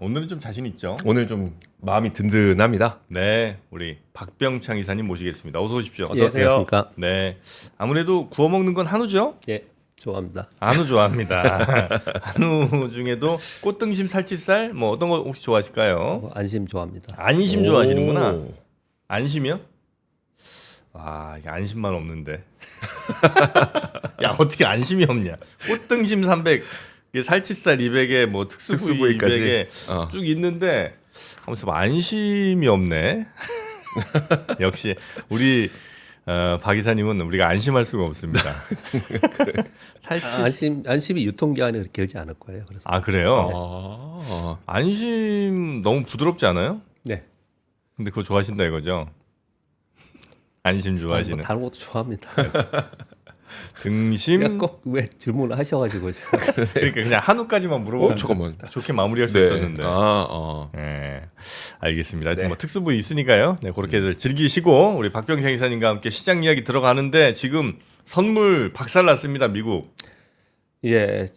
오늘은 좀 자신 있죠? 오늘 좀 마음이 든든합니다. 네, 우리 박병창 이사님 모시겠습니다. 어서 오십시오. 어서 오세요. 안녕하십니까. 네, 아무래도 구워 먹는 건 한우죠? 예, 좋아합니다. 한우 좋아합니다. 한우 중에도 꽃등심 살치살 뭐 어떤 거 혹시 좋아하실까요? 안심 좋아합니다. 안심 오. 좋아하시는구나. 안심이요? 와, 이게 안심만 없는데. 야, 어떻게 안심이 없냐? 꽃등심 300, 이게 살치살 200에 뭐 특수부위 특수부위까지. 200에 어. 쭉 있는데 아무튼 안심이 없네. 역시 우리 박 이사님은 우리가 안심할 수가 없습니다. 살치 안심이 유통기한이 그렇게 길지 않을 거예요. 그래서 아 그래요? 아, 안심 너무 부드럽지 않아요? 네, 근데 그거 좋아하신다 이거죠? 안심 좋아하시는 다른 것도 좋아합니다. 등심 꼭왜 질문을 하셔가지고 그러니까 그냥 한우까지만 물어보면 잠깐만. 좋게 마무리할 수 네. 있었는데. 네. 알겠습니다. 하여튼 네. 뭐 특수부위 있으니까요. 네, 그렇게들 즐기시고 우리 박병창 이사님과 함께 시장 이야기 들어가는데 지금 선물 박살났습니다. 미국. 예,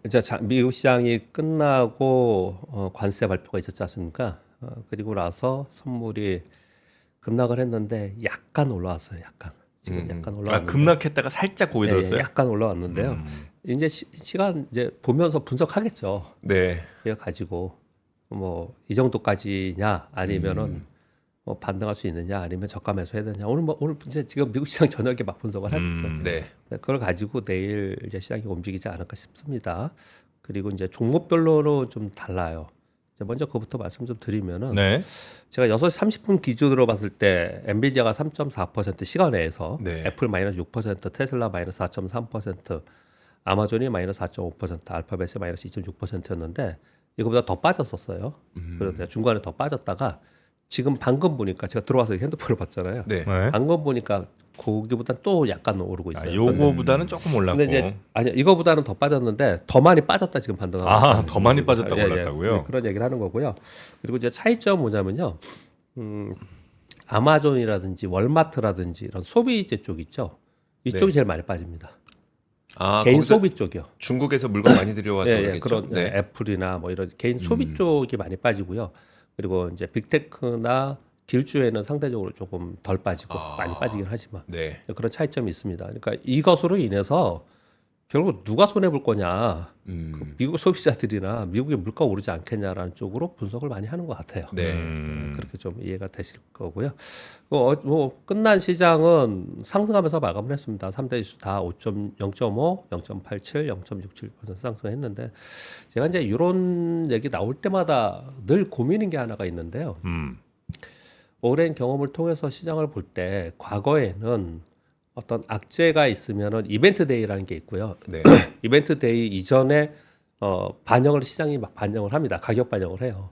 이제 미국 시장이 끝나고 관세 발표가 있었지 않습니까? 그리고 나서 선물이 급락을 했는데 약간 올라왔어요. 약간 지금 약간 올라왔는데. 급락했다가 살짝 고개 들었어요. 약간 올라왔는데요. 이제 시간 이제 보면서 분석하겠죠. 네. 이거 가지고 뭐 이 정도까지냐 아니면은 뭐 반등할 수 있느냐 아니면 저가 매수해야 되냐 오늘 이제 지금 미국 시장 저녁에 막 분석을 하겠죠. 네. 네, 그걸 가지고 내일 이제 시장이 움직이지 않을까 싶습니다. 그리고 이제 종목별로는 좀 달라요. 이제 먼저 그부터 말씀 좀 드리면은 네. 제가 6시 30분 기준으로 봤을 때 엔비디아가 3.4% 시간외에서 네. 애플 마이너스 6%, 테슬라 마이너스 4.3%, 아마존이 마이너스 4.5%, 알파벳이 마이너스 2.6%였는데 이거보다 더 빠졌었어요. 그런데 중간에 더 빠졌다가 지금 방금 보니까 제가 들어와서 핸드폰을 봤잖아요. 네. 네. 방금 보니까 거기보다 또 약간 오르고 있어요. 요거보다는 조금 올랐고. 근데 이제 아니 이거보다는 더 빠졌는데 더 많이 빠졌다 지금 반등하고. 더 많이 빠졌다고 예, 예. 올랐다고요? 그런 얘기를 하는 거고요. 그리고 이제 차이점 뭐냐면요. 아마존이라든지 월마트라든지 이런 소비재 쪽 있죠. 이쪽이 네. 제일 많이 빠집니다. 아, 개인 거기서 소비 쪽이요. 중국에서 물건 많이 들여와서 예, 그러겠죠. 그런 네. 애플이나 뭐 이런 개인 소비 쪽이 많이 빠지고요. 그리고 이제 빅테크나 길주에는 상대적으로 조금 덜 빠지고 많이 빠지긴 하지만 네. 그런 차이점이 있습니다. 그러니까 이것으로 인해서 결국 누가 손해 볼 거냐, 그 미국 소비자들이나 미국의 물가 오르지 않겠냐라는 쪽으로 분석을 많이 하는 것 같아요. 네. 그렇게 좀 이해가 되실 거고요. 뭐 끝난 시장은 상승하면서 마감을 했습니다. 3대 지수 다 0.5, 0.87, 0.67% 상승했는데 제가 이제 이런 얘기 나올 때마다 늘 고민인 게 하나가 있는데요. 오랜 경험을 통해서 시장을 볼 때 과거에는 어떤 악재가 있으면은 이벤트 데이라는 게 있고요. 네. 이벤트 데이 이전에 반영을 시장이 막 반영을 합니다. 가격 반영을 해요.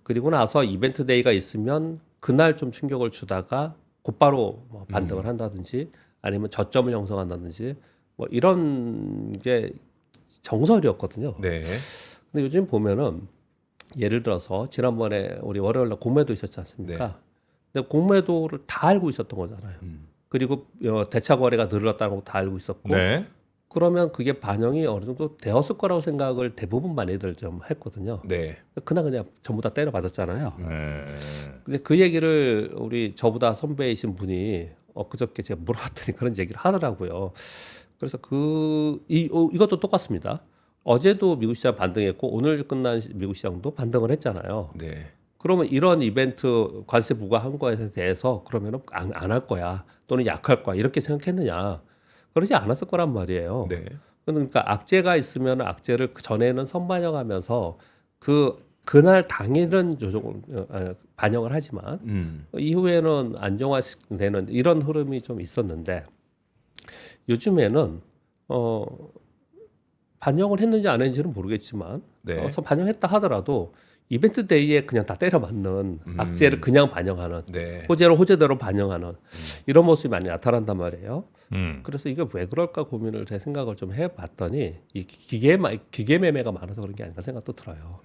그리고 나서 이벤트 데이가 있으면 그날 좀 충격을 주다가 곧바로 뭐 반등을 한다든지 아니면 저점을 형성한다든지 뭐 이런 게 정설이었거든요. 네. 근데 요즘 보면은 예를 들어서 지난번에 우리 월요일날 공매도 있었지 않습니까? 네. 근데 공매도를 다 알고 있었던 거잖아요. 그리고 대차 거래가 늘었다는 거 다 알고 있었고 네. 그러면 그게 반영이 어느 정도 되었을 거라고 생각을 대부분 많이들 좀 했거든요. 네. 그냥 전부 다 때려 맞았잖아요. 네. 근데 그 얘기를 우리 저보다 선배이신 분이 엊그저께 제가 물어봤더니 그런 얘기를 하더라고요. 그래서 이것도 똑같습니다. 어제도 미국 시장 반등했고 오늘 끝난 미국 시장도 반등을 했잖아요. 네. 그러면 이런 이벤트 관세 부과한 거에 대해서 그러면은 안 할 거야 또는 약할 거야 이렇게 생각했느냐? 그러지 않았을 거란 말이에요. 네. 그러니까 악재가 있으면 악재를 그 전에는 선반영하면서 그날 당일은 반영을 하지만 이후에는 안정화되는 이런 흐름이 좀 있었는데 요즘에는 반영을 했는지 안 했는지는 모르겠지만 네. 반영했다 하더라도 이벤트 데이에 그냥 다 때려 맞는 악재를 그냥 반영하는 네. 호재를 호재대로 반영하는 이런 모습이 많이 나타난단 말이에요. 음. 그래서 이게 왜 그럴까 고민을 제 생각을 좀 해봤더니 이 기계 매매가 많아서 그런 게 아닌가 생각도 들어요.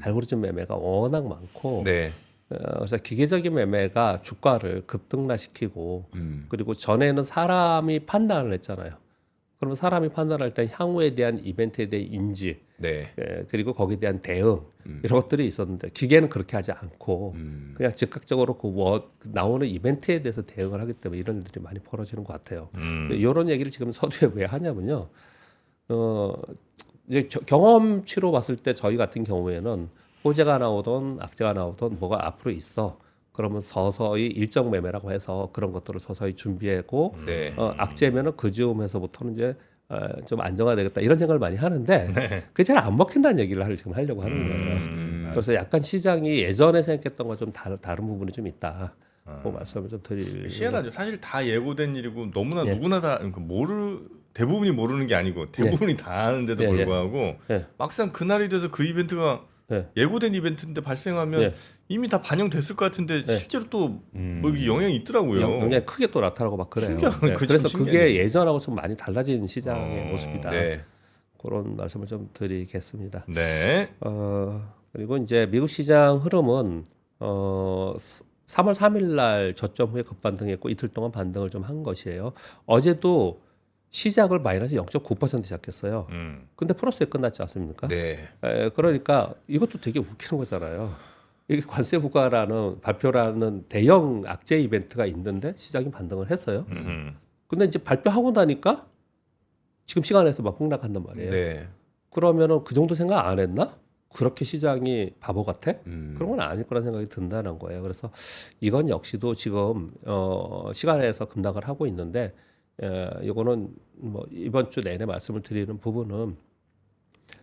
알고리즘 매매가 워낙 많고 네. 그래서 기계적인 매매가 주가를 급등락시키고 그리고 전에는 사람이 판단을 했잖아요. 그러면 사람이 판단할 때 향후에 대한 이벤트에 대한 인지 네. 그리고 거기에 대한 대응 이런 것들이 있었는데 기계는 그렇게 하지 않고 그냥 즉각적으로 나오는 이벤트에 대해서 대응을 하기 때문에 이런 일들이 많이 벌어지는 것 같아요. 이런 얘기를 지금 서두에 왜 하냐면요. 이제 경험치로 봤을 때 저희 같은 경우에는 호재가 나오던 악재가 나오던 뭐가 앞으로 있어. 그러면 서서히 일정 매매라고 해서 그런 것들을 서서히 준비하고 네. 악재면은 그 즈음에서부터는 이제 좀 안정화되겠다 이런 생각을 많이 하는데 그게 잘 안 먹힌다는 얘기를 지금 하려고 하는 거예요. 그래서 약간 시장이 예전에 생각했던 거 좀 다른 부분이 좀 있다. 그 말씀을 좀 드릴. 희한하죠. 사실 다 예고된 일이고 너무나 예. 누구나 다 대부분이 모르는 게 아니고 대부분이 다 아는데도 예, 예. 불구하고 예. 막상 그날이 돼서 그 이벤트가 예. 예고된 이벤트인데 발생하면 예. 이미 다 반영됐을 것 같은데 예. 실제로 또 뭐 영향이 있더라고요. 영향이 크게 또 나타나고 막 그래요. 신기하고 그거 참 그래서 신기하네. 그게 예전하고 좀 많이 달라진 시장의 모습이다. 네. 그런 말씀을 좀 드리겠습니다. 네. 그리고 이제 미국 시장 흐름은 3월 3일 날 저점 후에 급반등했고 이틀 동안 반등을 좀 한 것이에요. 어제도 시작을 마이너스 0.9% 시작했어요. 근데 플러스에 끝났지 않습니까? 네. 그러니까 이것도 되게 웃기는 거잖아요. 이게 관세 부과라는 발표라는 대형 악재 이벤트가 있는데 시장이 반등을 했어요. 근데 이제 발표하고 나니까 지금 시간에서 막 폭락한단 말이에요. 네. 그러면은 그 정도 생각 안 했나? 그렇게 시장이 바보 같아? 그런 건 아닐 거라는 생각이 든다는 거예요. 그래서 이건 역시도 지금 시간에서 급락을 하고 있는데 이거는 뭐 이번 주 내내 말씀을 드리는 부분은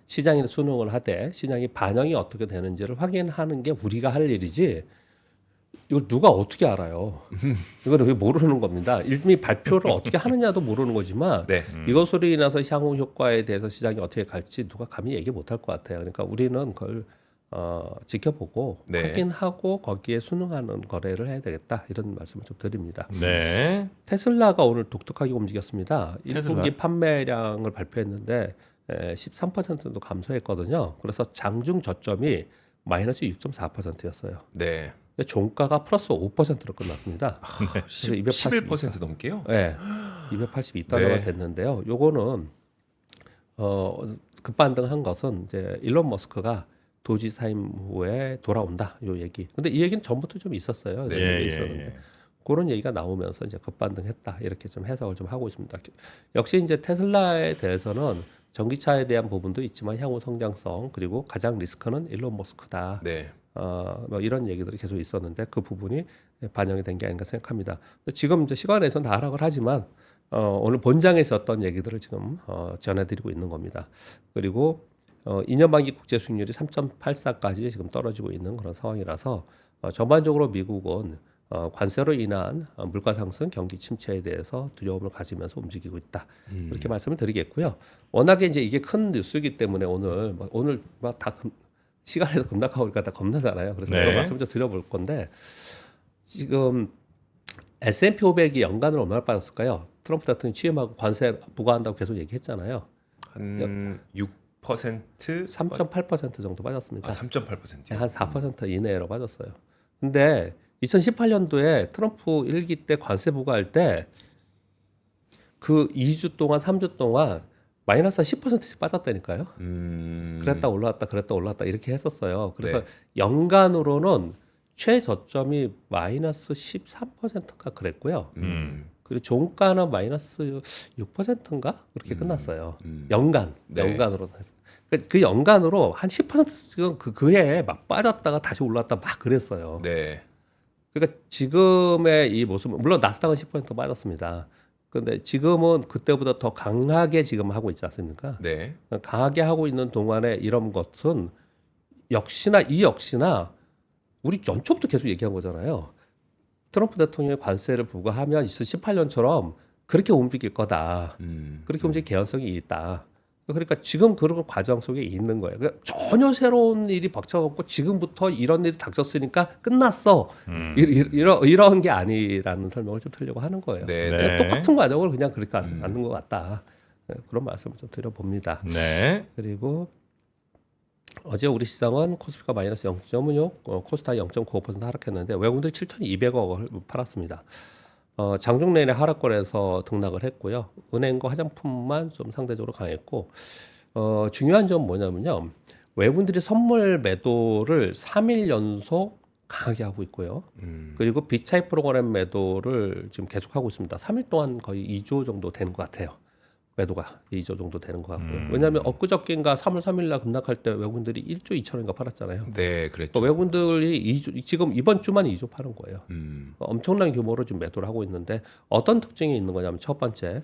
시장이 수능을 하되 시장이 반영이 어떻게 되는지를 확인하는 게 우리가 할 일이지 이걸 누가 어떻게 알아요? 이거는 왜 모르는 겁니다. 이미 발표를 어떻게 하느냐도 모르는 거지만 네. 이것으로 인해서 향후 효과에 대해서 시장이 어떻게 갈지 누가 감히 얘기 못할 것 같아요. 그러니까 우리는 그걸 지켜보고 네. 확인하고 거기에 순응하는 거래를 해야 되겠다 이런 말씀을 좀 드립니다. 네. 테슬라가 오늘 독특하게 움직였습니다. 테슬라? 1분기 판매량을 발표했는데 13% 정도 감소했거든요. 그래서 장중 저점이 마이너스 6.4%였어요. 네. 종가가 플러스 5%로 끝났습니다. 그래서 11% 넘게요? 네, 282달러가 네. 됐는데요. 요거는 급반등한 것은 이제 일론 머스크가 도지 사임 후에 돌아온다 요 얘기. 근데 이 얘기는 전부터 좀 있었어요. 예, 얘기 예, 있었는데 예. 그런 얘기가 나오면서 이제 급반등했다 이렇게 좀 해석을 좀 하고 있습니다. 역시 이제 테슬라에 대해서는 전기차에 대한 부분도 있지만 향후 성장성 그리고 가장 리스크는 일론 머스크다. 네. 뭐 이런 얘기들이 계속 있었는데 그 부분이 반영이 된 게 아닌가 생각합니다. 지금 이제 시간에서는 다 하락을 하지만 오늘 본장에서 어떤 얘기들을 지금 전해드리고 있는 겁니다. 그리고 2년 만기 국제 수익률이 3.84까지 지금 떨어지고 있는 그런 상황이라서 전반적으로 미국은 관세로 인한 물가 상승, 경기 침체에 대해서 두려움을 가지면서 움직이고 있다. 그렇게 말씀을 드리겠고요. 워낙에 이제 이게 큰 뉴스이기 때문에 오늘 막 다 시간에서 급락하고 그러니까 다 겁나잖아요. 그래서 네. 이런 말씀 좀 드려볼 건데 지금 S&P 500이 연간으로 얼마나 빠졌을까요? 트럼프 대통령이 취임하고 관세 부과한다고 계속 얘기했잖아요. 한 6%? 3.8% 정도 빠졌습니다. 3.8%요? 한 4% 이내로 빠졌어요. 근데 2018년도에 트럼프 1기 때 관세 부과할 때 그 2주 동안 3주 동안 마이너스 10%씩 빠졌다니까요. 그랬다 올라왔다 그랬다 올라왔다 이렇게 했었어요. 그래서 네. 연간으로는 최저점이 마이너스 13%가 그랬고요. 그리고 종가는 마이너스 6%인가 그렇게 끝났어요. 네. 연간으로 해서 그 연간으로 한 10%씩은 그 해에 막 빠졌다가 다시 올라왔다 막 그랬어요. 네. 그러니까 지금의 이 모습은 물론 나스닥은 10% 빠졌습니다. 그런데 지금은 그때보다 더 강하게 지금 하고 있지 않습니까? 네. 강하게 하고 있는 동안에 이런 것은 역시나 우리 연초부터 계속 얘기한 거잖아요. 트럼프 대통령이 관세를 부과하면 2018년처럼 그렇게 움직일 거다. 그렇게 움직일 개연성이 있다. 그러니까 지금 그런 과정 속에 있는 거예요. 그러니까 전혀 새로운 일이 벅차갖고 지금부터 이런 일이 닥쳤으니까 끝났어. 이런 게 아니라는 설명을 좀 드리려고 하는 거예요. 네. 네. 그러니까 똑같은 과정을 그냥 그렇게 하는 것 같다. 네, 그런 말씀을 좀 드려봅니다. 네. 그리고 어제 우리 시장은 코스피가 마이너스 0.6, 코스닥이 0.95% 하락했는데 외국인들이 7,200억을 팔았습니다. 장중 내내 하락권에서 등락을 했고요. 은행과 화장품만 좀 상대적으로 강했고 중요한 점은 뭐냐면요. 외국인들이 선물 매도를 3일 연속 강하게 하고 있고요. 그리고 비차익 프로그램 매도를 지금 계속하고 있습니다. 3일 동안 거의 2조 정도 되는 것 같아요. 매도가 2조 정도 되는 것 같고요. 왜냐하면 엊그저께인가 3월 3일 날 급락할 때 외국인들이 1조 2천원인가 팔았잖아요. 네, 그랬죠. 그러니까 외국인들이 지금 이번 주만 2조 파는 거예요. 엄청난 규모로 지금 매도를 하고 있는데 어떤 특징이 있는 거냐면 첫 번째,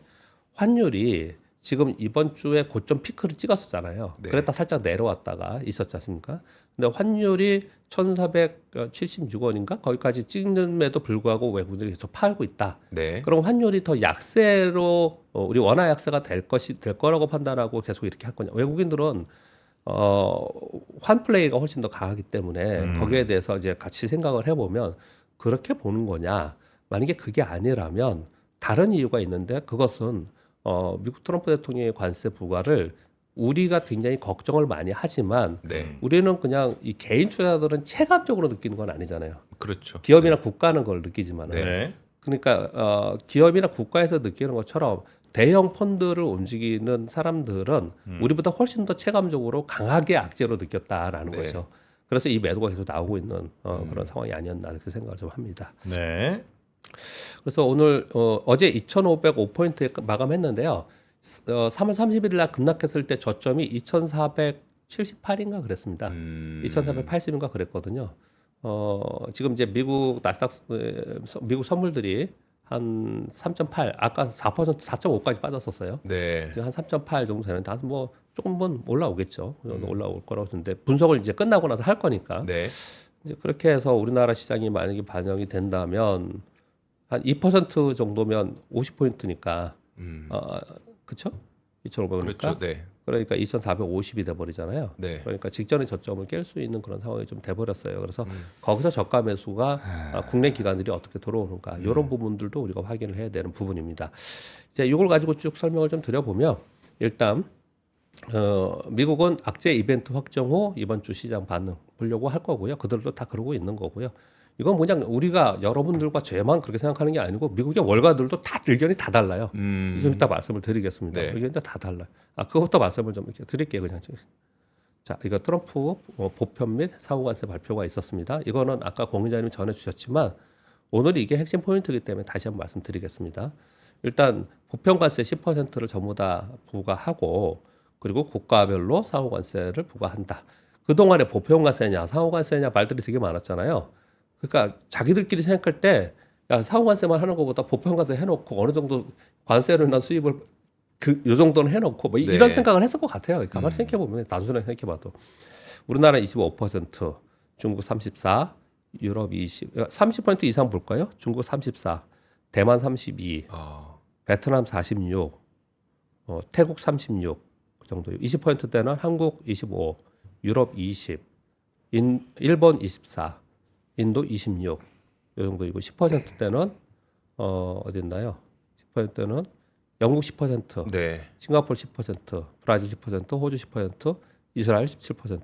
환율이 지금 이번 주에 고점 피크를 찍었었잖아요. 네. 그랬다 살짝 내려왔다가 있었지 않습니까? 근데 환율이 1,476원인가 거기까지 찍는데도 불구하고 외국인들이 계속 팔고 있다. 네. 그럼 환율이 더 약세로 우리 원화 약세가 될 거라고 판단하고 계속 이렇게 할 거냐? 외국인들은 환 플레이가 훨씬 더 강하기 때문에 거기에 대해서 이제 같이 생각을 해보면 그렇게 보는 거냐? 만약에 그게 아니라면 다른 이유가 있는데 그것은 미국 트럼프 대통령의 관세 부과를 우리가 굉장히 걱정을 많이 하지만 네. 우리는 그냥 이 개인 투자자들은 체감적으로 느끼는 건 아니잖아요. 그렇죠. 기업이나 국가는 그걸 느끼지만 네. 그러니까 기업이나 국가에서 느끼는 것처럼 대형 펀드를 움직이는 사람들은 우리보다 훨씬 더 체감적으로 강하게 악재로 느꼈다라는 네. 거죠. 그래서 이 매도가 계속 나오고 있는 그런 상황이 아니었나 이렇게 생각을 좀 합니다. 네. 그래서 오늘 어제 2,505포인트에 마감했는데요. 3월 31일 날 급락했을 때 저점이 2,478인가 그랬습니다. 2,480인가 그랬거든요. 지금 이제 미국 나스닥 미국 선물들이 한 3.8 아까 4% 4.5까지 빠졌었어요. 네. 지금 한 3.8 정도 되는데 한 뭐 조금은 올라오겠죠. 그 정도 올라올 거라고 보는데 분석을 이제 끝나고 나서 할 거니까. 네. 이제 그렇게 해서 우리나라 시장이 만약에 반영이 된다면 한 2% 정도면 50포인트니까 그렇죠? 2,500이니까 그렇죠. 네. 그러니까 2,450이 돼 버리잖아요. 네. 그러니까 직전의 저점을 깰 수 있는 그런 상황이 좀 돼 버렸어요. 그래서 거기서 저가 매수가 국내 기관들이 어떻게 들어오는가 이런 부분들도 우리가 확인을 해야 되는 부분입니다. 이제 이걸 가지고 쭉 설명을 좀 드려보면 일단 미국은 악재 이벤트 확정 후 이번 주 시장 반응 보려고 할 거고요. 그들도 다 그러고 있는 거고요. 이건 그냥 우리가 여러분들과 저만 그렇게 생각하는 게 아니고 미국의 월가들도 다 의견이 다 달라요. 좀 이따 말씀을 드리겠습니다. 네. 의견이 다 달라요. 그것부터 말씀을 좀 이렇게 드릴게요. 그냥. 자, 이거 트럼프 보편 및 사후관세 발표가 있었습니다. 이거는 아까 공인자님이 전해주셨지만 오늘 이게 핵심 포인트이기 때문에 다시 한번 말씀드리겠습니다. 일단 보편관세 10%를 전부 다 부과하고 그리고 국가별로 상호관세를 부과한다. 그동안에 보편관세냐 상호관세냐 말들이 되게 많았잖아요. 그러니까 자기들끼리 생각할 때 야, 상호관세만 하는 것보다 보편관세 해놓고 어느 정도 관세로 인한 수입을 요 정도는 해놓고 뭐 이런 네. 생각을 했을 것 같아요. 가만히 생각해보면 단순하게 생각해봐도 우리나라 25%, 중국 34, 유럽 20, 30% 이상 볼까요? 중국 34, 대만 32, 베트남 46, 태국 36 그 정도요. 20%대는 한국 25, 유럽 20, 일본 24, 인도 26, 이 정도이고 10%대는 어딨나요? 10%대는 영국 10%, 네. 싱가포르 10%, 브라질 10%, 호주 10%, 이스라엘 17%.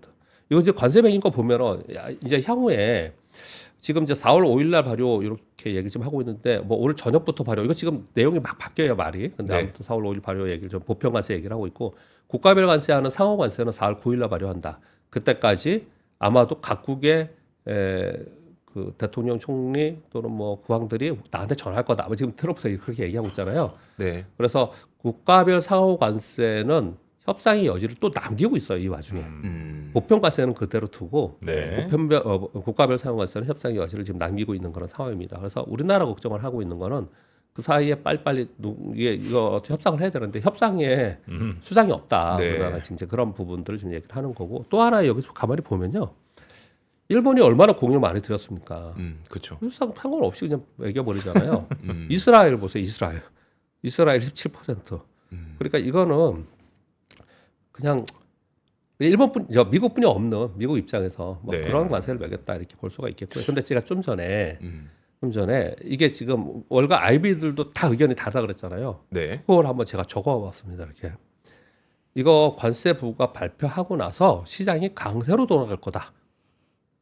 이거 이제 관세 매긴 거 보면은 이제 향후에 지금 이제 4월 5일 날 발효 이렇게 얘기를 좀 하고 있는데 뭐 오늘 저녁부터 발효 이거 지금 내용이 막 바뀌어요 말이. 근데 네. 아무튼 4월 5일 발효 얘기를 좀 보편 관세 얘기를 하고 있고 국가별 관세하는 상호 관세는 4월 9일 날 발효한다. 그때까지 아마도 각국의 그 대통령 총리 또는 뭐 국왕들이 나한테 전할 거다. 뭐 지금 트럼프가 그렇게 얘기하고 있잖아요. 네. 그래서 국가별 상호 관세는 협상의 여지를 또 남기고 있어요 이 와중에. 보편 관세는 그대로 두고 네. 국가별 상호 관세는 협상의 여지를 지금 남기고 있는 그런 상황입니다. 그래서 우리나라 걱정을 하고 있는 거는 그 사이에 빨리빨리 이거 협상을 해야 되는데 협상에 수장이 없다. 네. 우리나라 지금 이제 그런 부분들을 지금 얘기를 하는 거고 또 하나 여기서 가만히 보면요. 일본이 얼마나 공을 많이 들였습니까? 그렇죠. 상관없이 그냥 매겨버리잖아요. 이스라엘 보세요. 이스라엘 17%. 그러니까 이거는 그냥 미국뿐이 없는 미국 입장에서 뭐 네. 그런 관세를 매겼다 이렇게 볼 수가 있겠고요. 근데 제가 좀 전에 이게 지금 월가 IB들도 다 의견이 다르다 그랬잖아요. 네. 그걸 한번 제가 적어봤습니다. 이렇게 이거 관세 부과 발표하고 나서 시장이 강세로 돌아갈 거다.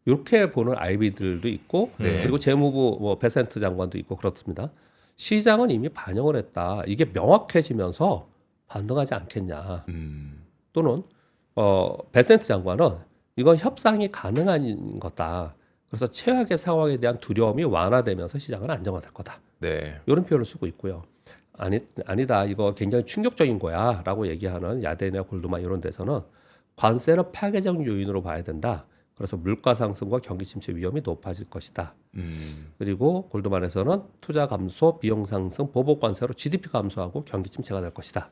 이렇게 보는 IB들도 있고 네. 그리고 재무부 뭐 베센트 장관도 있고 그렇습니다. 시장은 이미 반영을 했다. 이게 명확해지면서 반등하지 않겠냐. 또는 베센트 장관은 이건 협상이 가능한 거다. 그래서 최악의 상황에 대한 두려움이 완화되면서 시장은 안정화될 거다. 네. 이런 표현을 쓰고 있고요. 아니다. 이거 굉장히 충격적인 거야라고 얘기하는 야덴이나 골드만 이런 데서는 관세는 파괴적 요인으로 봐야 된다. 그래서 물가 상승과 경기 침체 위험이 높아질 것이다. 그리고 골드만에서는 투자 감소, 비용 상승, 보복 관세로 GDP 감소하고 경기 침체가 될 것이다.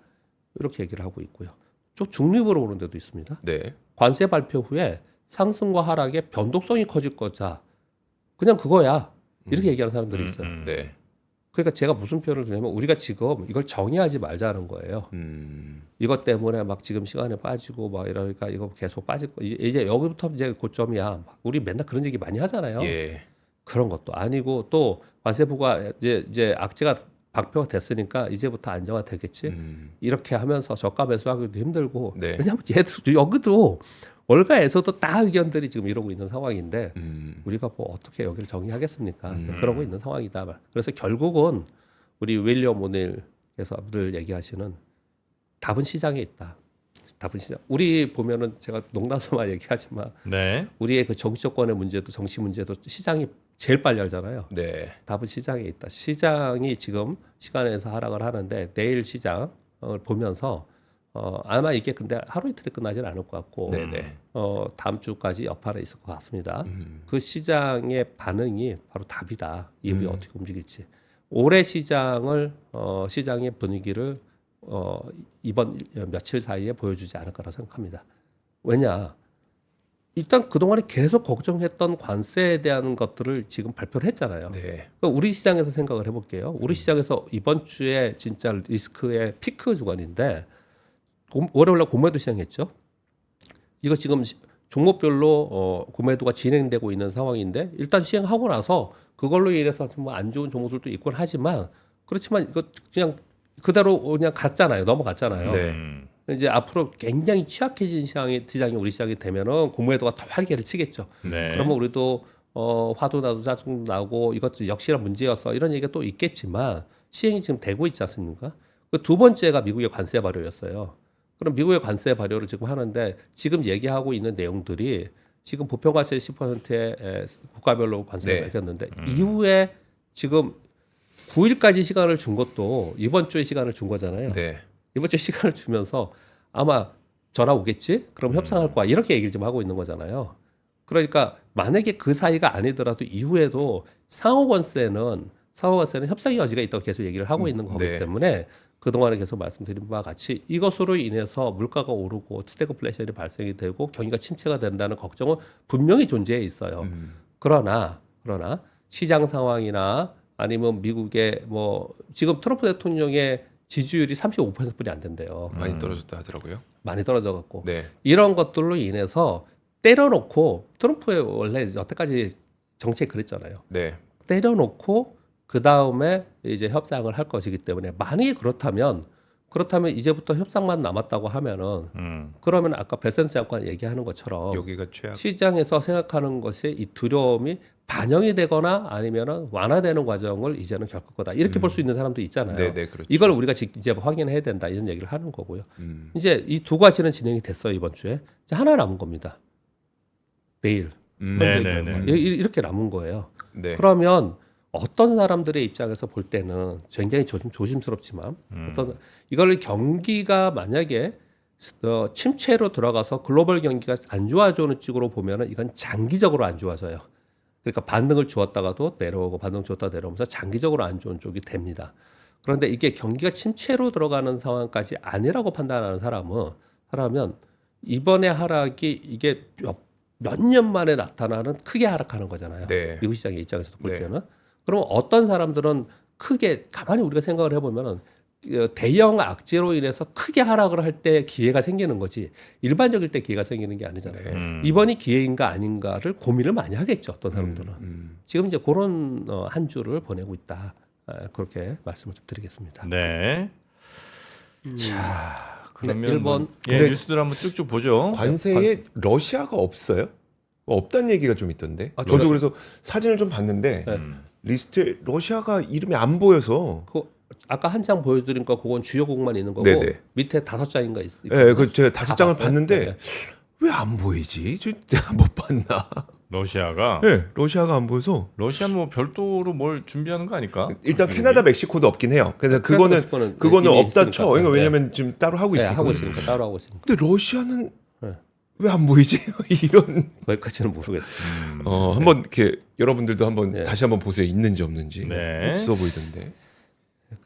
이렇게 얘기를 하고 있고요. 좀 중립으로 보는 데도 있습니다. 네. 관세 발표 후에 상승과 하락의 변동성이 커질 거자. 그냥 그거야. 이렇게 얘기하는 사람들이 있어요. 네. 그러니까 제가 무슨 표현을 드냐면 우리가 지금 이걸 정의하지 말자는 거예요. 이것 때문에 막 지금 시간에 빠지고 막 이러니까 이거 계속 빠질 거. 이제 여기부터 이제 고점이야. 우리 맨날 그런 얘기 많이 하잖아요. 예. 그런 것도 아니고 또 관세부가 이제 악재가 발표가 됐으니까 이제부터 안정화 되겠지. 이렇게 하면서 저가 매수하기도 힘들고. 네. 왜냐하면 얘들도 여기도 월가에서도 다 의견들이 지금 이러고 있는 상황인데 우리가 뭐 어떻게 여기를 정의하겠습니까? 그러고 있는 상황이다. 그래서 결국은 우리 윌리엄 오닐께서 늘 얘기하시는 답은 시장에 있다. 답은 시장. 우리 보면은 제가 농담삼아 얘기하지만 네. 우리의 그 정치권의 문제도 정치 문제도 시장이 제일 빨리 알잖아요. 네. 답은 시장에 있다. 시장이 지금 시간에서 하락을 하는데 내일 시장을 보면서 아마 이게 근데 하루 이틀에 끝나지는 않을 것 같고 네네. 다음 주까지 여파가 있을 것 같습니다. 그 시장의 반응이 바로 답이다. 이후에 어떻게 움직일지. 올해 시장을 시장의 분위기를 이번 며칠 사이에 보여주지 않을 거라 생각합니다. 왜냐? 일단 그동안에 계속 걱정했던 관세에 대한 것들을 지금 발표를 했잖아요. 네. 그러니까 우리 시장에서 생각을 해볼게요. 우리 시장에서 이번 주에 진짜 리스크의 피크 주간인데 월요일날 공매도 시행했죠. 이거 지금 종목별로 공매도가 진행되고 있는 상황인데 일단 시행하고 나서 그걸로 인해서 좀 안 좋은 종목들도 있곤 하지만 그렇지만 이거 그냥 그대로 그냥 갔잖아요. 넘어갔잖아요. 네. 이제 앞으로 굉장히 취약해진 시장이 우리 시장이 되면은 공매도가 더 활개를 치겠죠. 네. 그러면 우리도 화도 나도 짜증 나고 이것도 역시나 문제였어 이런 얘기가 또 있겠지만 시행이 지금 되고 있지 않습니까? 그 두 번째가 미국의 관세 발효였어요. 그럼 미국의 관세 발효를 지금 하는데 지금 얘기하고 있는 내용들이 지금 보편관세 10%의 국가별로 관세를 네. 매겼는데 이후에 지금 9일까지 시간을 준 것도 이번 주에 시간을 준 거잖아요. 네. 이번 주에 시간을 주면서 아마 전화 오겠지? 그럼 협상할 거야. 이렇게 얘기를 지금 하고 있는 거잖아요. 그러니까 만약에 그 사이가 아니더라도 이후에도 상호관세는 협상의 여지가 있다고 계속 얘기를 하고 있는 거기 네. 때문에 그동안에 계속 말씀드린 바와 같이 이것으로 인해서 물가가 오르고 스태그플레이션이 발생이 되고 경기가 침체가 된다는 걱정은 분명히 존재해 있어요. 그러나 시장 상황이나 아니면 미국의 뭐 지금 트럼프 대통령의 지지율이 35%뿐이 안 된대요. 많이 떨어졌다 하더라고요. 많이 떨어져 갖고 네. 이런 것들로 인해서 때려놓고 트럼프의 원래 여태까지 정책이 그랬잖아요. 네. 때려놓고 그 다음에 이제 협상을 할 것이기 때문에 만약에 그렇다면 이제부터 협상만 남았다고 하면은 그러면 아까 베센트 장관 얘기하는 것처럼 여기가 최악. 시장에서 생각하는 것이 이 두려움이 반영이 되거나 아니면은 완화되는 과정을 이제는 겪을 거다 이렇게 볼 수 있는 사람도 있잖아요. 네네, 그렇죠. 이걸 우리가 이제 확인해야 된다 이런 얘기를 하는 거고요. 이제 이 두 가지는 진행이 됐어요 이번 주에. 이제 하나 남은 겁니다. 내일. 네네네. 이렇게 남은 거예요. 네. 그러면 어떤 사람들의 입장에서 볼 때는 굉장히 조심스럽지만 이걸 경기가 만약에 침체로 들어가서 글로벌 경기가 안 좋아지는 쪽으로 보면은 이건 장기적으로 안 좋아져요. 그러니까 반등을 주었다가도 내려오고 반등 주었다가 내려오면서 장기적으로 안 좋은 쪽이 됩니다. 그런데 이게 경기가 침체로 들어가는 상황까지 아니라고 판단하는 사람은 이번에 하락이 이게 몇 년 만에 나타나는 크게 하락하는 거잖아요. 네. 미국 시장의 입장에서도 볼 네. 때는. 그럼 어떤 사람들은 크게 가만히 우리가 생각을 해보면은 대형 악재로 인해서 크게 하락을 할 때 기회가 생기는 거지 일반적일 때 기회가 생기는 게 아니잖아요. 이번이 기회인가 아닌가를 고민을 많이 하겠죠. 어떤 사람들은. 지금 이제 그런 한 주를 보내고 있다. 그렇게 말씀을 좀 드리겠습니다. 네. 자, 그러면 네, 일본. 예, 뉴스들 한번 쭉쭉 보죠. 관세에 러시아가 없어요? 없다는 얘기가 좀 있던데. 아, 저도 그래서 사진을 좀 봤는데 네. 리스트에 러시아가 이름이 안 보여서 아까 한 장 보여드린 거 그건 주요국만 있는 거고 네네. 밑에 5장인가 있어요. 네, 그 제가 5장을 봤어요? 봤는데 네. 왜 안 보이지? 내가 못 봤나? 러시아가 네, 러시아가 안 보여서 러시아는 뭐 별도로 뭘 준비하는 거 아닐까? 일단 캐나다, 멕시코도 없긴 해요. 그래서 그거는 이미 없다 있으니까. 쳐. 네. 왜냐면 지금 따로 하고 네, 있으니까. 하고 있으니까 따로 하고 있으니까 근데 러시아는 네. 왜 안 보이지? 이런 거기까지는 모르겠어요. 한번 이렇게 여러분들도 한번 네. 다시 한번 보세요. 있는지 없는지. 네. 없어 보이던데.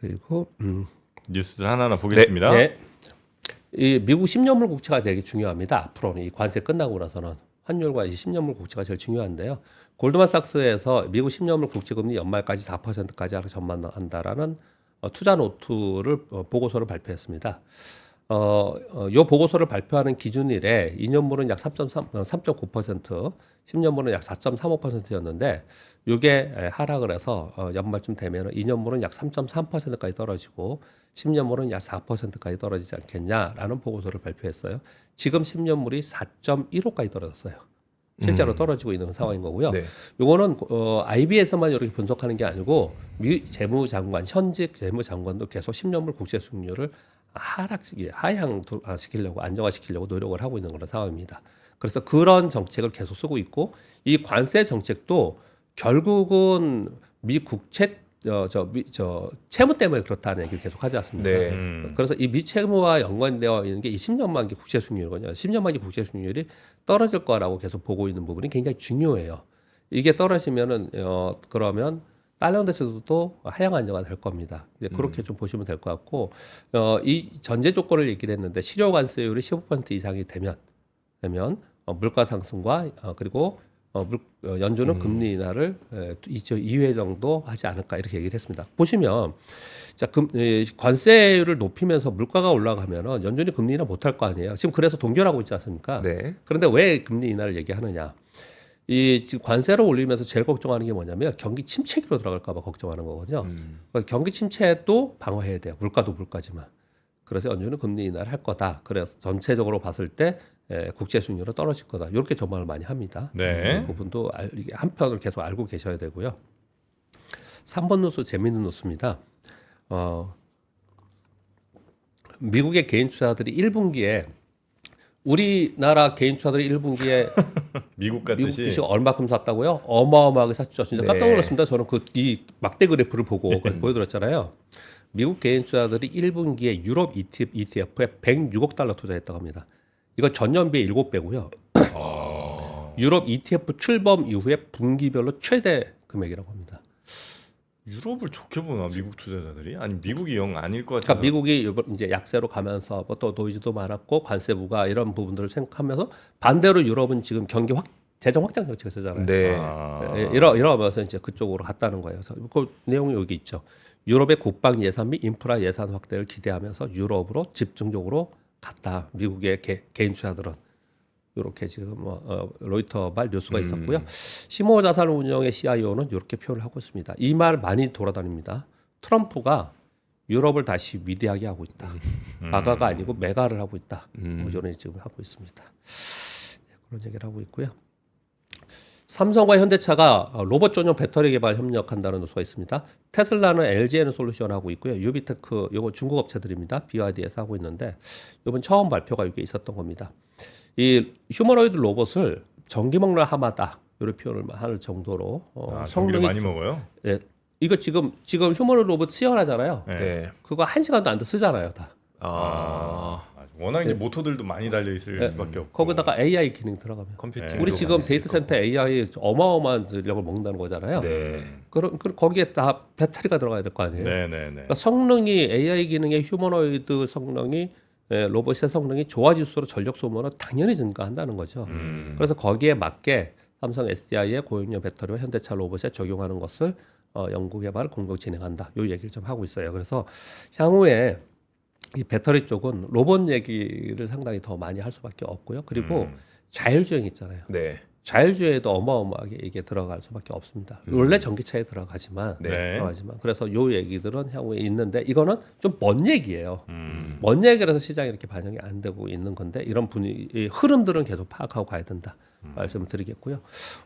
그리고 뉴스들 하나하나 보겠습니다. 네. 이 미국 10년물 국채가 되게 중요합니다. 앞으로는 이 관세 끝나고 나서는 환율과 이 10년물 국채가 제일 중요한데요. 골드만삭스에서 미국 10년물 국채 금리 연말까지 4%까지 하락 전망한다라는 투자 노트를 보고서를 발표했습니다. 요 보고서를 발표하는 기준일에 2년물은 약 3.9%, 10년물은 약 4.35%였는데 이게 하락을 해서 연말쯤 되면 2년물은 약 3.3%까지 떨어지고 10년물은 약 4%까지 떨어지지 않겠냐라는 보고서를 발표했어요. 지금 10년물이 4.15까지 떨어졌어요. 실제로 떨어지고 있는 상황인 거고요. 네. 요거는 IB에서만 이렇게 분석하는 게 아니고 미 재무장관 현직 재무장관도 계속 10년물 국채 수익률을 하향시키려고 안정화시키려고 노력을 하고 있는 그런 상황입니다. 그래서 그런 정책을 계속 쓰고 있고 이 관세 정책도 결국은 미 국채 채무 때문에 그렇다는 얘기를 계속 하지 않습니까? 네. 그래서 이 미채무와 연관되어 있는 게 이 10년 만기 국채 수익률이거든요. 10년 만기 국채 수익률이 떨어질 거라고 계속 보고 있는 부분이 굉장히 중요해요. 이게 떨어지면은 그러면 달러 대체도 하향 안정화 될 겁니다. 이제 그렇게 좀 보시면 될 것 같고 이 전제 조건을 얘기를 했는데 실효 관세율이 15% 이상이 되면 물가 상승과 그리고 연준은 금리 인하를 2회 정도 하지 않을까 이렇게 얘기를 했습니다. 보시면 자, 관세율을 높이면서 물가가 올라가면은 연준이 금리 인하 못할 거 아니에요. 지금 그래서 동결하고 있지 않습니까? 네. 그런데 왜 금리 인하를 얘기하느냐? 이 지금 관세를 올리면서 제일 걱정하는 게 뭐냐면 경기 침체기로 들어갈까 봐 걱정하는 거거든요. 그러니까 경기 침체도 방어해야 돼요. 물가도 물가지만. 그래서 연준은 금리 인하를 할 거다. 그래서 전체적으로 봤을 때 국제 수익률은 떨어질 거다. 이렇게 전망을 많이 합니다. 네. 그 부분도 이게 한편으로 계속 알고 계셔야 되고요. 3번 뉴스 재미있는 뉴스입니다. 미국의 개인 투자들이 1분기에 우리나라 개인 투자들이 1분기에 미국 미국 같듯이 주식 얼마큼 샀다고요? 어마어마하게 샀죠. 진짜 깜짝 네. 놀랐습니다. 저는 이 막대 그래프를 보고 그걸 보여드렸잖아요. 미국 개인 투자들이 1분기에 유럽 ETF에 106억 달러 투자했다고 합니다. 이건 전년비의 7배고요. 유럽 ETF 출범 이후에 분기별로 최대 금액이라고 합니다. 유럽을 좋게 보나 미국 투자자들이? 아니 미국이 영 아닐 것 같아서. 그러니까 미국이 이제 약세로 가면서 또 노이즈도 많았고 관세부가 이런 부분들을 생각하면서 반대로 유럽은 지금 경기 재정 확장 정책을 쓰잖아요. 네. 이러면서 이제 그쪽으로 갔다는 거예요. 그래서 그 내용이 여기 있죠. 유럽의 국방 예산 및 인프라 예산 확대를 기대하면서 유럽으로 집중적으로 갔다. 미국의 개인 투자들은 이렇게 지금 로이터발 뉴스가 있었고요. 시모 자산운용의 CIO는 이렇게 표현을 하고 있습니다. 이 말 많이 돌아다닙니다. 트럼프가 유럽을 다시 위대하게 하고 있다. 마가가 아니고 메가를 하고 있다. 뭐 이런 지금 하고 있습니다. 그런 얘기를 하고 있고요. 삼성과 현대차가 로봇 전용 배터리 개발 협력한다는 뉴스가 있습니다. 테슬라는 LG 솔루션 하고 있고요. 유비테크 이거 중국 업체들입니다. BYD에서 하고 있는데 이번 처음 발표가 이게 있었던 겁니다. 이 휴머노이드 로봇을 전기 먹는 하마다 이런 표현을 할 정도로 전기를 많이 먹어요? 예, 이거 지금 휴머노이드 로봇 시연하잖아요. 네. 네. 그거 1시간도 안 돼 쓰잖아요, 다. 워낙 이제 모터들도 많이 달려 있을 수밖에 없고. 거기다가 AI 기능 들어가면. 컴퓨팅. 우리 지금 데이터 센터 AI 어마어마한 전력을 먹는다는 거잖아요. 네. 그럼 거기에 다 배터리가 들어가야 될 거 아니에요. 네네네. 그러니까 성능이 AI 기능의 휴머노이드 성능이 로봇의 성능이 좋아질수록 전력 소모는 당연히 증가한다는 거죠. 그래서 거기에 맞게 삼성 SDI의 고용량 배터리와 현대차 로봇에 적용하는 것을 연구 개발을 공동 진행한다. 이 얘기를 좀 하고 있어요. 그래서 향후에 이 배터리 쪽은 로봇 얘기를 상당히 더 많이 할 수밖에 없고요. 그리고 자율주행 있잖아요. 네. 자율주행에도 어마어마하게 이게 들어갈 수밖에 없습니다. 원래 전기차에 들어가지만 네. 그래서 요 얘기들은 향후에 있는데 이거는 좀 먼 얘기예요. 먼 얘기라서 시장에 이렇게 반영이 안 되고 있는 건데 이런 분위기 흐름들은 계속 파악하고 가야 된다 말씀을 드리겠고요.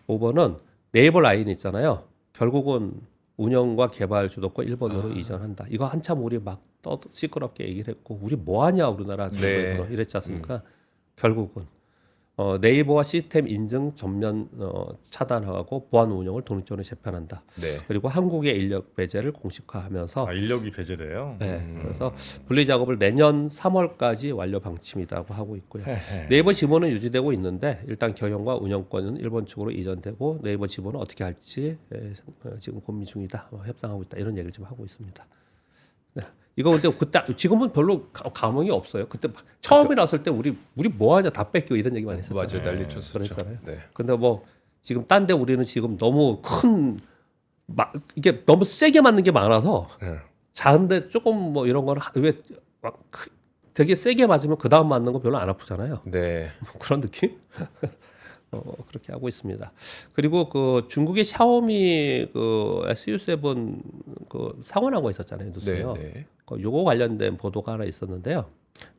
5번은 네이버 라인 있잖아요. 결국은 운영과 개발 주도권 일본으로 이전한다. 이거 한참 우리 막 시끄럽게 얘기를 했고 우리 뭐하냐 우리나라 정부에서 이랬지 않습니까? 결국은 네이버와 시스템 인증 전면 차단하고 보안 운영을 독립적으로 재편한다. 네. 그리고 한국의 인력 배제를 공식화하면서 인력이 배제돼요. 네, 그래서 분리 작업을 내년 3월까지 완료 방침이라고 하고 있고요. 네이버 지분은 유지되고 있는데 일단 경영과 운영권은 일본 측으로 이전되고 네이버 지분은 어떻게 할지 지금 고민 중이다, 협상하고 있다 이런 얘기를 지금 하고 있습니다. 네. 이거 근데 그때 지금은 별로 감흥이 없어요. 그때 처음에 나왔을 때 우리 뭐하냐 다 뺏기고 이런 얘기만 했었잖아요. 맞아요. 난리 쳤었죠. 그랬잖아요. 네. 근데 뭐 지금 딴 데 우리는 지금 너무 이게 너무 세게 맞는 게 많아서 네. 작은데 조금 뭐 이런 거는 왜 되게 세게 맞으면 그 다음 맞는 거 별로 안 아프잖아요. 네. 뭐 그런 느낌? 그렇게 하고 있습니다. 그리고 그 중국의 샤오미 그 SU7 그 사고 난 거 있었잖아요, 뉴스요. 네. 요거 관련된 보도가 하나 있었는데요.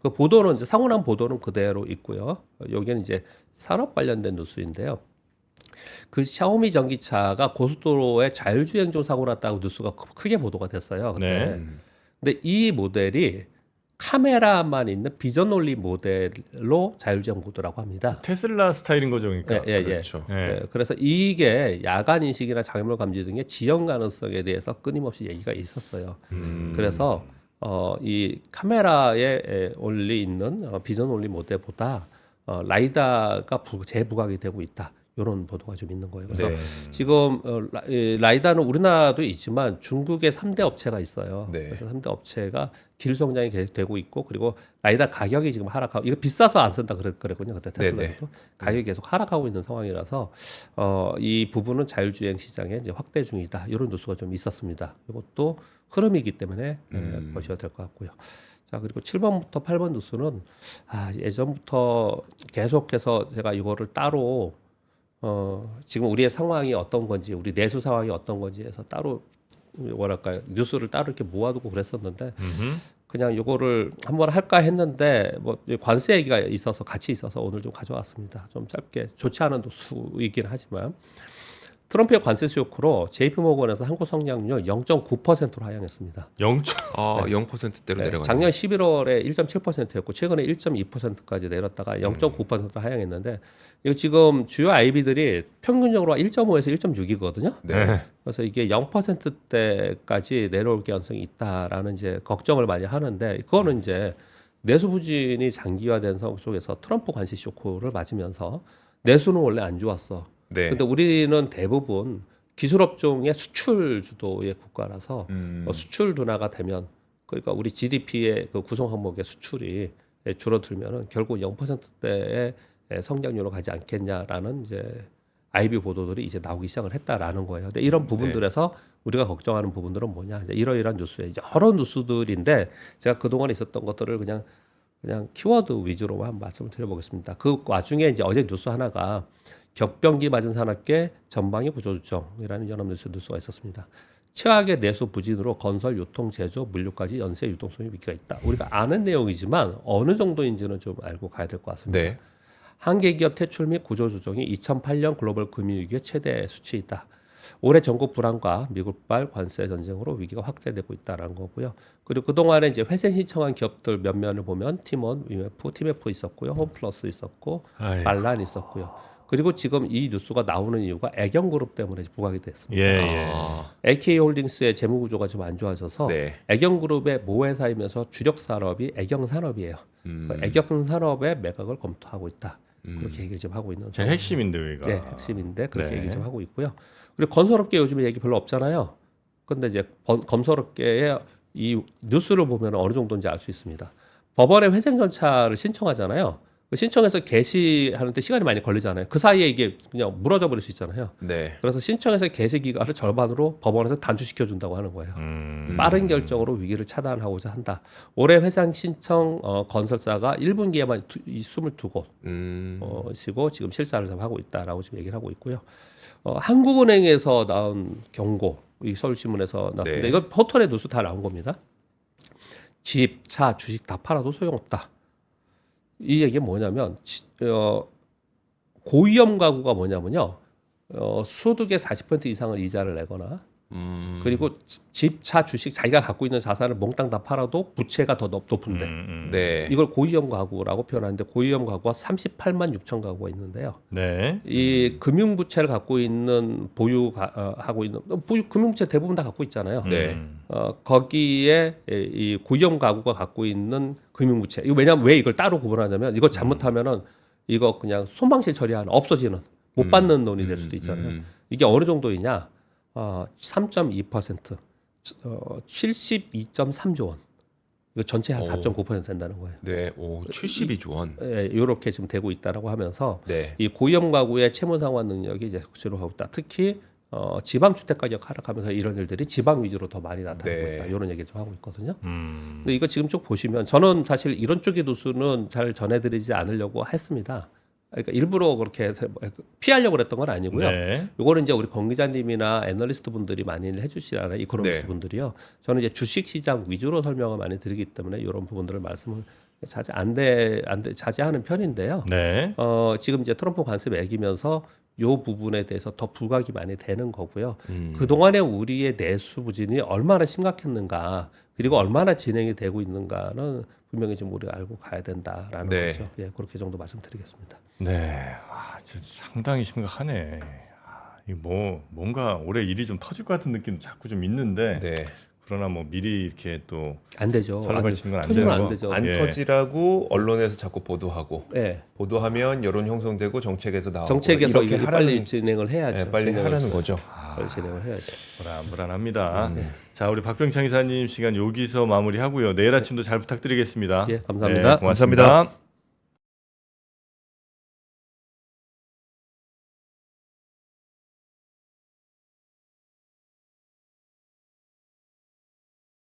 그 보도는 이제 사고 난 보도는 그대로 있고요. 여기는 이제 산업 관련된 뉴스인데요. 그 샤오미 전기차가 고속도로에 자율주행 중 사고 났다고 뉴스가 크게 보도가 됐어요. 그때. 네. 근데 이 모델이 카메라만 있는 비전 온리 모델로 자율주행 모드라고 합니다. 테슬라 스타일인 거죠, 그러니까. 그렇죠. 예. 네, 그래서 이게 야간 인식이나 장애물 감지 등의 지연 가능성에 대해서 끊임없이 얘기가 있었어요. 그래서 이 카메라에 올리 있는 비전 온리 모델보다 라이다가 재부각이 되고 있다. 이런 보도가 좀 있는 거예요. 그래서 네. 지금 라이다는 우리나라도 있지만 중국에 3대 업체가 있어요. 네. 그래서 3대 업체가 길 성장이 계속되고 있고 그리고 라이다 가격이 지금 하락하고 이거 비싸서 안 쓴다 그랬거든요. 그때 테슬라도 가격이 계속 하락하고 있는 상황이라서 이 부분은 자율주행 시장에 이제 확대 중이다. 이런 뉴스가 좀 있었습니다. 이것도 흐름이기 때문에 보셔야 될 것 같고요. 자, 그리고 7번부터 8번 뉴스는 예전부터 계속해서 제가 이거를 따로 지금 우리의 상황이 어떤 건지, 우리 내수 상황이 어떤 건지 해서 따로 뭐랄까요, 뉴스를 따로 이렇게 모아두고 그랬었는데 그냥 이거를 한번 할까 했는데 뭐 관세 얘기가 있어서 같이 있어서 오늘 좀 가져왔습니다. 좀 짧게 좋지 않은 뉴스이긴 하지만 트럼프의 관세 쇼크로 JP모건에서 한국 성장률 0.9%로 하향했습니다. 0%대로 내려갔네요. 작년 11월에 1.7%였고 최근에 1.2%까지 내렸다가 0.9% 하향했는데 이거 지금 주요 IB들이 평균적으로 1.5에서 1.6이거든요. 네. 그래서 이게 0%대까지 내려올 가능성이 있다라는 이제 걱정을 많이 하는데 그거는 이제 내수 부진이 장기화된 상황 속에서 트럼프 관세 쇼크를 맞으면서 내수는 원래 안 좋았어. 네. 근데 우리는 대부분 기술업종의 수출 주도의 국가라서 수출 둔화가 되면 그러니까 우리 GDP의 그 구성 항목의 수출이 줄어들면은 결국 0%대의 성장률로 가지 않겠냐라는 이제 IB 보도들이 이제 나오기 시작을 했다라는 거예요. 근데 이런 부분들에서 우리가 걱정하는 부분들은 뭐냐? 이제 이러이러한 뉴스에 여러 뉴스들인데 제가 그동안 있었던 것들을 그냥 키워드 위주로만 말씀을 드려보겠습니다. 그 와중에 이제 어제 뉴스 하나가 격변기 맞은 산업계 전방위 구조조정이라는 연합뉴스가 있었습니다. 최악의 내수 부진으로 건설, 유통, 제조, 물류까지 연쇄 유동성이 위기가 있다. 우리가 아는 내용이지만 어느 정도인지는 좀 알고 가야 될 것 같습니다. 네. 한계 기업 퇴출 및 구조조정이 2008년 글로벌 금융위기의 최대 수치이다. 올해 전국 불안과 미국발 관세 전쟁으로 위기가 확대되고 있다는 거고요. 그리고 그동안에 이제 회생 신청한 기업들 몇몇을 보면 팀원, 위메프, 팀에프 있었고요. 홈플러스 있었고 말란 있었고요. 그리고 지금 이 뉴스가 나오는 이유가 애경그룹 때문에 부각이 됐습니다. AK홀딩스의 재무구조가 좀 안 좋아져서 네. 애경그룹의 모회사이면서 주력 산업이 애경산업이에요. 애경산업의 매각을 검토하고 있다. 그렇게 얘기를 좀 하고 있는 제일 핵심인데 여기가. 네, 핵심인데 그렇게 네. 얘기를 좀 하고 있고요. 그리고 건설업계 요즘에 얘기 별로 없잖아요. 근데 이제 건설업계의 이 뉴스를 보면 어느 정도인지 알 수 있습니다. 법원에 회생 절차를 신청하잖아요. 신청해서 개시하는데 시간이 많이 걸리잖아요. 그 사이에 이게 그냥 무너져 버릴 수 있잖아요. 네. 그래서 신청해서 개시 기간을 절반으로 법원에서 단축시켜 준다고 하는 거예요. 빠른 결정으로 위기를 차단하고자 한다. 올해 회상 신청 건설사가 1분기에만 22곳 시고 지금 실사를 좀 하고 있다라고 지금 얘기를 하고 있고요. 한국은행에서 나온 경고, 이 서울신문에서 나왔는데 네. 이거 포털에 뉴스 다 나온 겁니다. 집, 차, 주식 다 팔아도 소용없다. 이 얘기가 뭐냐면 고위험 가구가 뭐냐면요. 소득의 40% 이상을 이자를 내거나 그리고 집, 차, 주식 자기가 갖고 있는 자산을 몽땅 다 팔아도 부채가 더 높은데 네. 이걸 고위험 가구라고 표현하는데 고위험 가구가 38만 6천 가구가 있는데요. 네. 이 금융 부채를 갖고 있는 하고 있는 금융 부채 대부분 다 갖고 있잖아요. 네. 거기에 이 고위험 가구가 갖고 있는 금융 부채. 이거 왜냐면 왜 이걸 따로 구분하냐면 이거 잘못하면은 이거 그냥 손방실 처리하는 없어지는 못 받는 돈이 될 수도 있잖아요. 이게 어느 정도이냐? 3.2%, 72.3조 원. 이거 전체 한 4.9% 된다는 거예요. 네. 오, 72조 원. 예, 이렇게 지금 되고 있다라고 하면서 네. 이 고위험 가구의 채무 상환 능력이 이제 극치로 하고 있다. 특히 지방 주택 가격 하락하면서 이런 일들이 지방 위주로 더 많이 나타나고 네. 있다. 이런 얘기 좀 하고 있거든요. 근데 이거 지금 쭉 보시면 저는 사실 이런 쪽의 뉴스는 잘 전해드리지 않으려고 했습니다. 그러니까 일부러 그렇게 피하려고 그랬던 건 아니고요. 네. 이거는 이제 우리 권 기자님이나 애널리스트 분들이 많이 해주시잖아요. 이코노미스트 네. 분들이요. 저는 이제 주식 시장 위주로 설명을 많이 드리기 때문에 이런 부분들을 말씀을 자제하는 편인데요. 네. 지금 이제 트럼프 관세 매기면서 요 부분에 대해서 더 부각이 많이 되는 거고요. 그 동안에 우리의 내수 부진이 얼마나 심각했는가, 그리고 얼마나 진행이 되고 있는가는 분명히 좀 우리가 알고 가야 된다라는 네. 거죠. 예, 그렇게 정도 말씀드리겠습니다. 네. 진짜 상당히 심각하네. 이거 뭔가 올해 일이 좀 터질 것 같은 느낌 자꾸 좀 있는데 네. 그러나 뭐 미리 이렇게 또 안 되죠. 설레발 치는 건안 터지면 되는 안 되죠. 안 예. 터지라고 언론에서 자꾸 보도하고 예. 보도하면 여론 형성되고 정책에서 나오고 정책에서 이렇게 이게 빨리 진행을 해야죠. 네, 빨리 진행을 하라는 거죠. 빨리 진행을 해야죠. 불안합니다. 자, 우리 박병창 이사님 시간 여기서 마무리하고요. 내일 아침도 잘 부탁드리겠습니다. 예, 감사합니다. 네, 고맙습니다.